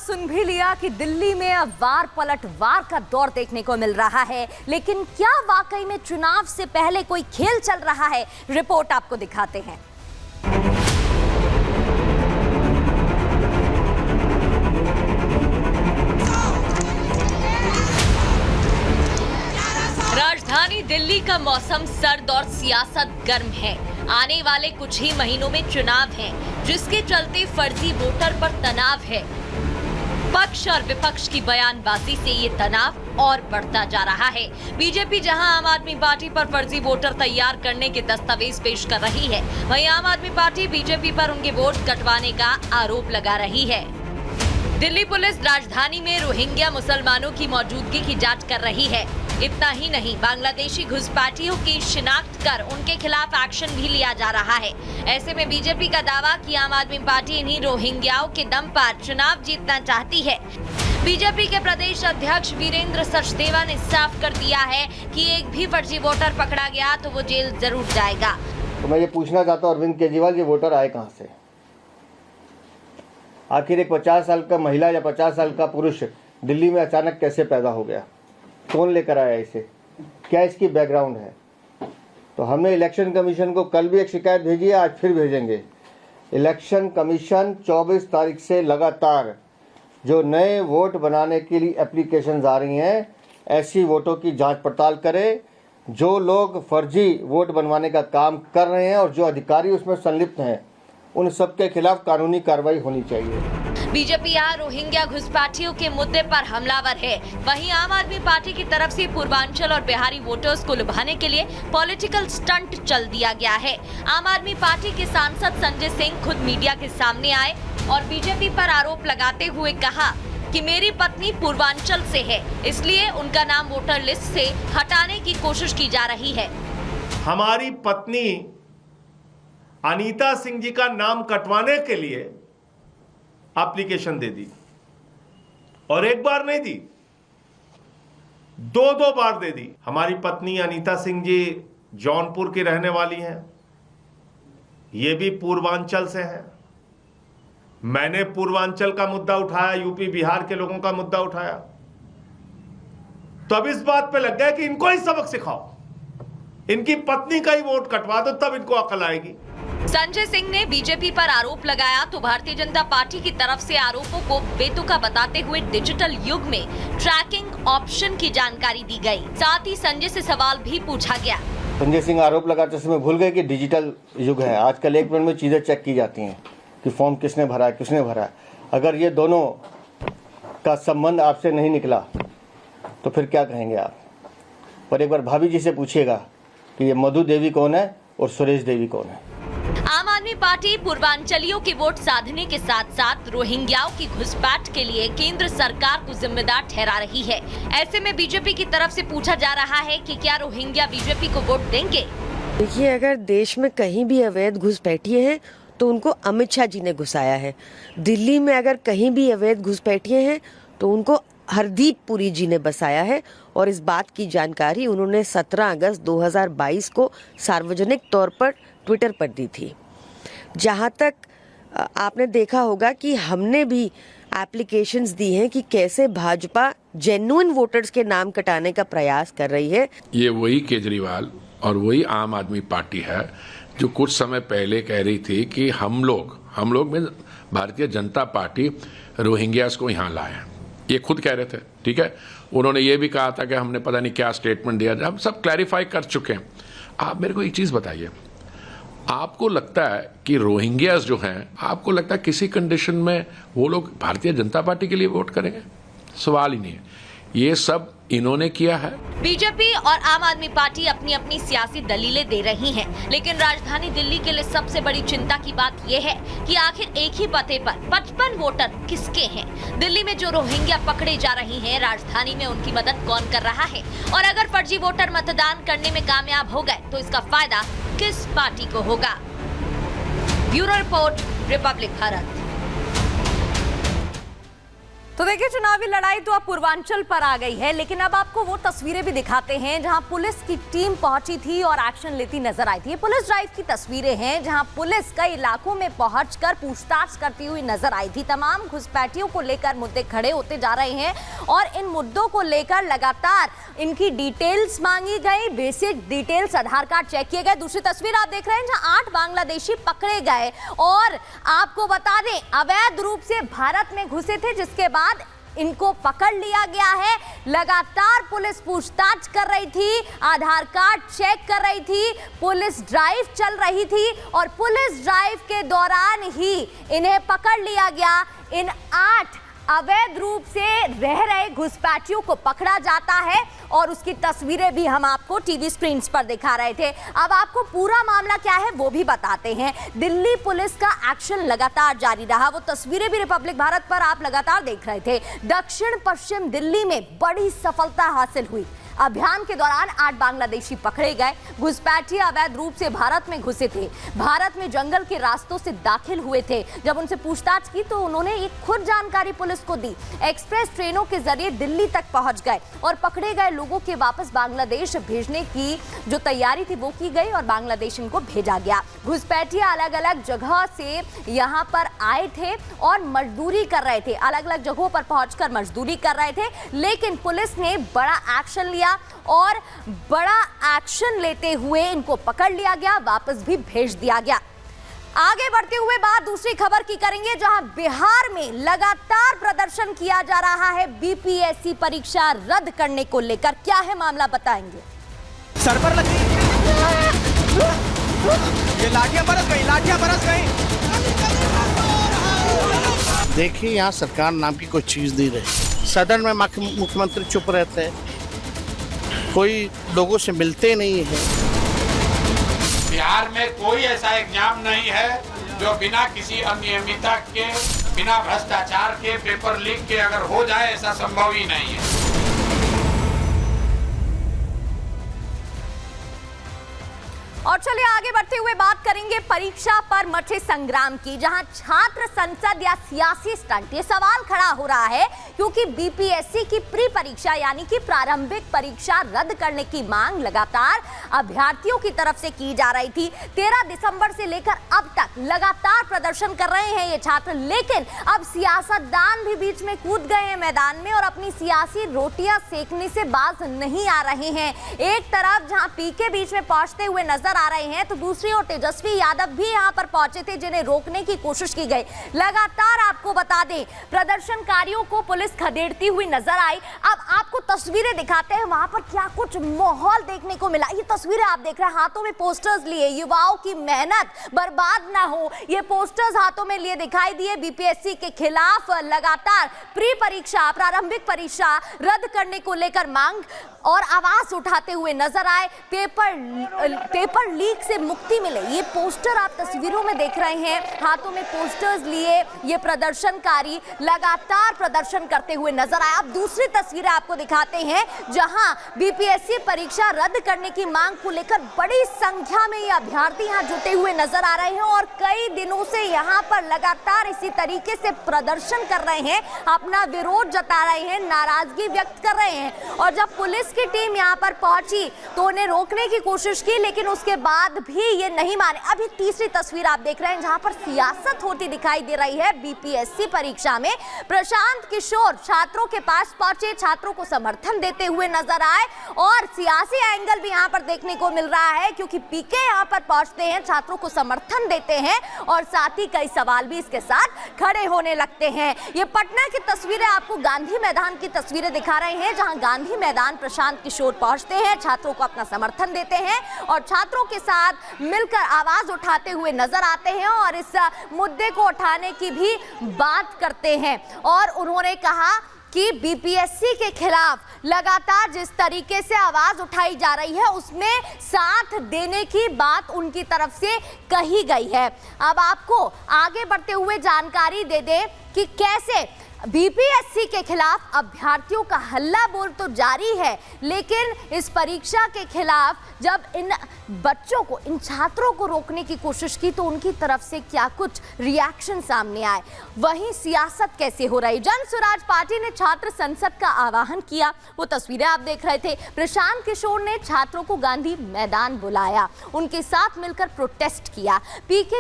सुन भी लिया कि दिल्ली में अब वार पलटवार का दौर देखने को मिल रहा है, लेकिन क्या वाकई में चुनाव से पहले कोई खेल चल रहा है? रिपोर्ट आपको दिखाते हैं। राजधानी दिल्ली का मौसम सर्द और सियासत गर्म है। आने वाले कुछ ही महीनों में चुनाव हैं, जिसके चलते फर्जी वोटर पर तनाव है। पक्ष और विपक्ष की बयानबाजी से ये तनाव और बढ़ता जा रहा है। बीजेपी जहां आम आदमी पार्टी पर फर्जी वोटर तैयार करने के दस्तावेज पेश कर रही है, वहीं आम आदमी पार्टी बीजेपी पर उनके वोट कटवाने का आरोप लगा रही है। दिल्ली पुलिस राजधानी में रोहिंग्या मुसलमानों की मौजूदगी की जांच कर रही है। इतना ही नहीं, बांग्लादेशी घुसपैठियों की शिनाख्त कर उनके खिलाफ एक्शन भी लिया जा रहा है। ऐसे में बीजेपी का दावा कि आम आदमी पार्टी इन्हीं रोहिंग्याओं के दम पर चुनाव जीतना चाहती है। बीजेपी के प्रदेश अध्यक्ष वीरेंद्र सचदेवा ने साफ कर दिया है कि एक भी फर्जी वोटर पकड़ा गया तो वो जेल जरूर जाएगा। तो मैं ये पूछना चाहता हूँ अरविंद केजरीवाल, ये वोटर आए कहाँ से? आखिर एक 50 साल का महिला या 50 साल का पुरुष दिल्ली में अचानक कैसे पैदा हो गया? कौन लेकर आया इसे? क्या इसकी बैकग्राउंड है? तो हमने इलेक्शन कमीशन को कल भी एक शिकायत भेजी है, आज फिर भेजेंगे। इलेक्शन कमीशन 24 तारीख से लगातार जो नए वोट बनाने के लिए एप्लीकेशंस आ रही हैं, ऐसी वोटों की जांच पड़ताल करे। जो लोग फर्जी वोट बनवाने का काम कर रहे हैं और जो अधिकारी उसमें संलिप्त हैं, उन सबके खिलाफ कानूनी कार्रवाई होनी चाहिए। बीजेपी यहाँ रोहिंग्या घुसपैठियों के मुद्दे पर हमलावर है। वहीं आम आदमी पार्टी की तरफ से पूर्वांचल और बिहारी वोटर्स को लुभाने के लिए पॉलिटिकल स्टंट चल दिया गया है। आम आदमी पार्टी के सांसद संजय सिंह खुद मीडिया के सामने आए और बीजेपी पर आरोप लगाते हुए कहा कि मेरी पत्नी पूर्वांचल से है, इसलिए उनका नाम वोटर लिस्ट से हटाने की कोशिश की जा रही है। हमारी पत्नी अनीता सिंह जी का नाम कटवाने के लिए एप्लीकेशन दे दी, और एक बार नहीं दी, दो बार दे दी। हमारी पत्नी अनीता सिंह जी जौनपुर की रहने वाली हैं, ये भी पूर्वांचल से हैं। मैंने पूर्वांचल का मुद्दा उठाया, यूपी बिहार के लोगों का मुद्दा उठाया, तो अब इस बात पे लग गया कि इनको ही सबक सिखाओ, इनकी पत्नी का ही वोट कटवा दो, तब इनको अकल आएगी। संजय सिंह ने बीजेपी पर आरोप लगाया तो भारतीय जनता पार्टी की तरफ से आरोपों को बेतुका बताते हुए डिजिटल युग में ट्रैकिंग ऑप्शन की जानकारी दी गई। साथ ही संजय से सवाल भी पूछा गया। संजय सिंह आरोप लगाते समय भूल गए कि डिजिटल युग है। आजकल 1 मिनट में चीजें चेक की जाती हैं कि फॉर्म किसने भरा है, किसने भरा है। अगर ये दोनों का संबंध आपसे नहीं निकला तो फिर क्या कहेंगे आप? पर एक बार भाभी जी से पूछिएगा कि ये मधु देवी कौन है और सुरेश देवी कौन है। आम आदमी पार्टी पूर्वांचलियों के वोट साधने के साथ साथ रोहिंग्याओं की घुसपैठ के लिए केंद्र सरकार को जिम्मेदार ठहरा रही है। ऐसे में बीजेपी की तरफ से पूछा जा रहा है कि क्या रोहिंग्या बीजेपी को वोट देंगे? देखिए, अगर देश में कहीं भी अवैध घुसपैठिए हैं तो उनको अमित शाह जी ने घुसाया है। दिल्ली में अगर कहीं भी अवैध घुसपैठिए हैं तो उनको हरदीप पुरी जी ने बसाया है, और इस बात की जानकारी उन्होंने 17 अगस्त 2022 को सार्वजनिक तौर पर ट्विटर पर दी थी। जहां तक आपने देखा होगा कि हमने भी एप्लीकेशंस दी हैं कि कैसे भाजपा जेन्युइन वोटर्स के नाम कटाने का प्रयास कर रही है। ये वही केजरीवाल और वही आम आदमी पार्टी है जो कुछ समय पहले कह रही थी कि हम लोग में भारतीय जनता पार्टी रोहिंग्यास को यहाँ लाए। ये खुद कह रहे थे, ठीक है। उन्होंने ये भी कहा था कि हमने पता नहीं क्या स्टेटमेंट दिया, हम सब क्लैरिफाई कर चुके हैं। आप मेरे को एक चीज़ बताइए, आपको लगता है कि रोहिंग्यास जो हैं, आपको लगता है किसी कंडीशन में वो लोग भारतीय जनता पार्टी के लिए वोट करेंगे? सवाल ही नहीं है। ये सब इन्होंने किया है। बीजेपी और आम आदमी पार्टी अपनी अपनी सियासी दलीलें दे रही हैं, लेकिन राजधानी दिल्ली के लिए सबसे बड़ी चिंता की बात यह है कि आखिर एक ही पते पर 55 वोटर किसके हैं? दिल्ली में जो रोहिंग्या पकड़े जा रही हैं, राजधानी में उनकी मदद कौन कर रहा है? और अगर फर्जी वोटर मतदान करने में कामयाब हो गए तो इसका फायदा किस पार्टी को होगा? Bureau report, Republic Bharat. तो देखिए, चुनावी लड़ाई तो अब पूर्वांचल पर आ गई है, लेकिन अब आपको वो तस्वीरें भी दिखाते हैं जहां पुलिस की टीम पहुंची थी और एक्शन लेती नजर आई थी। ये पुलिस ड्राइव की तस्वीरें हैं जहां पुलिस कई इलाकों में पहुंचकर पूछताछ करती हुई नजर आई थी। तमाम घुसपैठियों को लेकर मुद्दे खड़े होते जा रहे हैं और इन मुद्दों को लेकर लगातार इनकी डिटेल्स मांगी गई, बेसिक डिटेल्स, आधार कार्ड चेक किए गए। दूसरी तस्वीर आप देख रहे हैं जहां 8 बांग्लादेशी पकड़े गए और आपको बता दें अवैध रूप से भारत में घुसे थे, जिसके बाद इनको पकड़ लिया गया है। लगातार पुलिस पूछताछ कर रही थी, आधार कार्ड चेक कर रही थी, पुलिस ड्राइव चल रही थी और पुलिस ड्राइव के दौरान ही इन्हें पकड़ लिया गया। इन 8 अवैध रूप से रह रहे घुसपैठियों को पकड़ा जाता है और उसकी तस्वीरें भी हम आपको टीवी स्क्रीन पर दिखा रहे थे। अब आपको पूरा मामला क्या है वो भी बताते हैं। दिल्ली पुलिस का एक्शन लगातार जारी रहा, वो तस्वीरें भी रिपब्लिक भारत पर आप लगातार देख रहे थे। दक्षिण पश्चिम दिल्ली में बड़ी सफलता हासिल हुई। अभियान के दौरान 8 बांग्लादेशी पकड़े गए। घुसपैठी अवैध रूप से भारत में घुसे थे, भारत में जंगल के रास्तों से दाखिल हुए थे। जब उनसे पूछताछ की तो उन्होंने एक खुद जानकारी पुलिस को दी। एक्सप्रेस ट्रेनों के जरिए दिल्ली तक पहुंच गए और पकड़े गए लोगों के वापस बांग्लादेश भेजने की जो तैयारी थी वो की गई और बांग्लादेश इनको भेजा गया। घुसपैठी अलग अलग जगह से यहाँ पर आए थे और मजदूरी कर रहे थे, अलग अलग जगहों पर पहुंचकर मजदूरी कर रहे थे, लेकिन पुलिस ने बड़ा एक्शन लिया और बड़ा एक्शन लेते हुए इनको पकड़ लिया गया, वापस भी भेज दिया गया। आगे बढ़ते हुए बात दूसरी खबर की करेंगे जहां बिहार में लगातार प्रदर्शन किया जा रहा है बीपीएससी परीक्षा रद्द करने को लेकर। क्या है मामला बताएंगे। सर पर लगी ये लाठियां बरस गई, लाठियां बरस गई। देखिए यहाँ सरकार नाम की कोई चीज नहीं रही। सदन में मुख्यमंत्री चुप रहते हैं, कोई लोगों से मिलते नहीं है। बिहार में कोई ऐसा एग्जाम नहीं है जो बिना किसी अनियमितता के, बिना भ्रष्टाचार के, पेपर लीक के अगर हो जाए, ऐसा संभव ही नहीं है। और चलिए आगे बढ़ते हुए बात करेंगे परीक्षा पर मचे संग्राम की, जहां छात्र संसद या सियासी स्टंट, ये सवाल खड़ा हो रहा है क्योंकि बीपीएससी की प्री परीक्षा यानी कि प्रारंभिक परीक्षा रद्द करने की मांग लगातार अभ्यर्थियों की तरफ से की जा रही थी। 13 दिसंबर से लेकर अब तक लगातार प्रदर्शन कर रहे हैं ये छात्र, लेकिन अब सियासतदान भी बीच में कूद गए हैं मैदान में और अपनी सियासी रोटियां सेकने से बाज नहीं आ रहे हैं। एक तरफ जहां पीके बीच में पहुंचते हुए नजर आ रहे हैं तो दूसरी ओर तेजस्वी यादव भी यहां पर पहुंचे थे, जिन्हें रोकने की कोशिश की गई। लगातार आपको बता दें प्रदर्शनकारियों को पुलिस खदेड़ती हुई नजर आई। अब आपको तस्वीरें दिखाते हैं वहां पर क्या कुछ माहौल देखने को मिला। ये तस्वीरें आप देख रहे हैं, हाथों में पोस्टर्स लिए, युवाओं की मेहनत बर्बाद ना हो ये पोस्टर्स हाथों में लिए दिखाई दिए। बीपीएससी के खिलाफ लगातार प्री परीक्षा, प्रारंभिक परीक्षा रद्द करने को लेकर मांग और आवाज उठाते हुए नजर आए। पेपर लीक से मुक्ति मिले, ये पोस्टर आप तस्वीरों में देख रहे हैं। हाथों में पोस्टर्स लिए ये प्रदर्शनकारी लगातार प्रदर्शन करते हुए नजर आए। अब दूसरी तस्वीरें आपको दिखाते हैं जहां बीपीएससी परीक्षा रद्द करने की मांग को लेकर बड़ी संख्या में ये अभ्यर्थी यहां जुटे हुए नजर आ रहे हैं और कई दिनों से यहां पर लगातार इसी तरीके से प्रदर्शन कर रहे हैं, अपना विरोध जता रहे हैं, नाराजगी व्यक्त कर रहे हैं। और जब पुलिस की टीम यहां पर पहुंची तो उन्हें रोकने की कोशिश की, लेकिन उसके बाद भी ये नहीं माने। अभी तीसरी तस्वीर आप देख रहे हैं जहां पर सियासत होती दिखाई दे रही है बीपीएससी परीक्षा में। प्रशांत किशोर छात्रों के पास पहुंचे, छात्रों को समर्थन देते हुए नजर आए और सियासी एंगल भी यहां पर देखने को मिल रहा है क्योंकि पीके यहां पर पहुंचते हैं, छात्रों को समर्थन देते हैं और साथ ही कई सवाल भी इसके साथ खड़े होने लगते हैं। ये पटना की तस्वीरें आपको गांधी मैदान की तस्वीरें दिखा रहे हैं जहां गांधी मैदान प्रशांत किशोर पहुंचते हैं, छात्रों को अपना समर्थन देते हैं और छात्रों के साथ मिलकर आवाज उठाते हुए नजर आते हैं और इस मुद्दे को उठाने की भी बात करते हैं। और उन्होंने कहा कि बीपीएससी के खिलाफ लगातार जिस तरीके से आवाज उठाई जा रही है उसमें साथ देने की बात उनकी तरफ से कही गई है। अब आपको आगे बढ़ते हुए जानकारी दे दें कि कैसे बीपीएससी के खिलाफ अभ्यर्थियों का हल्ला बोल तो जारी है, लेकिन इस परीक्षा के खिलाफ जब इन बच्चों को, इन छात्रों को रोकने की कोशिश की तो उनकी तरफ से क्या कुछ रिएक्शन सामने आए। वहीं सियासत कैसे हो रही। जन स्वराज पार्टी ने छात्र संसद का आह्वान किया, वो तस्वीरें आप देख रहे थे। प्रशांत किशोर ने छात्रों को गांधी मैदान बुलाया, उनके साथ मिलकर प्रोटेस्ट किया। पीके